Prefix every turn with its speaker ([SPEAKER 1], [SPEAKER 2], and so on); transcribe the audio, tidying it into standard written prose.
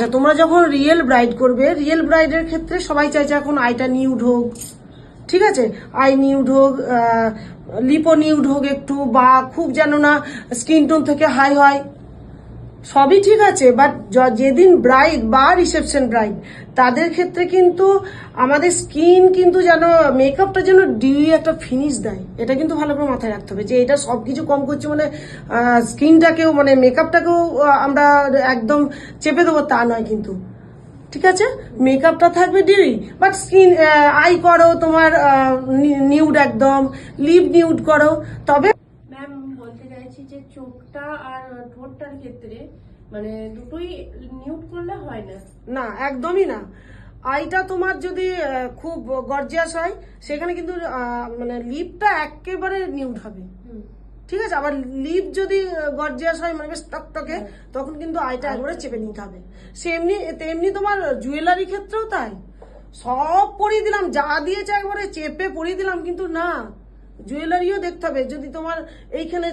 [SPEAKER 1] আচ্ছা, তোমরা যখন রিয়েল ব্রাইড করবে, রিয়েল ব্রাইডের ক্ষেত্রে সবাই চাইছে এখন আইটা নিউড হোক, ঠিক আছে, আই নিউড হোক, লিপো নিউড হোক একটু, বা খুব যেন না স্কিন টোন থেকে হাই হয়, সবই ঠিক আছে। বাট যেদিন ব্রাইড বা রিসেপশন ব্রাইড, তাদের ক্ষেত্রে কিন্তু আমাদের স্কিন কিন্তু যেন মেকআপটা যেন ডিউই একটা ফিনিশ দেয়, এটা কিন্তু ভালো করে মাথায় রাখতে হবে যে এটা সবকিছু কম করছে মানে স্কিনটাকেও মানে মেকআপটাকেও আমরা একদম চেপে দেবো তা নয় কিন্তু, ঠিক আছে। মেকআপটা থাকবে ডিউই, বাট স্কিন আই করো তোমার নিউড, একদম লিপ নিউড করো। তবে
[SPEAKER 2] ম্যাম বলতে চাইছি যে চোখটা আর ঠোঁটটার ক্ষেত্রে মানে দুটোই নিউড করলে হয় না?
[SPEAKER 1] না, একদমই না। আইটা তোমার যদি খুব গর্জিয়াস হয়, সেখানে কিন্তু মানে লিপটা একেবারে নিউড হবে, ঠিক আছে। আবার লিপ যদি গর্জিয়াস হয় মানে বেশ টকটকে, তখন কিন্তু আইটা একবারে চেপে নিতে হবে। তেমনি তোমার জুয়েলারি ক্ষেত্রেও তাই, সব পরিয়ে দিলাম, যা দিয়েছে একবারে চেপে পরিয়ে দিলাম, কিন্তু না, জুয়েলারিও দেখতে হবে। যদি তোমার এইখানে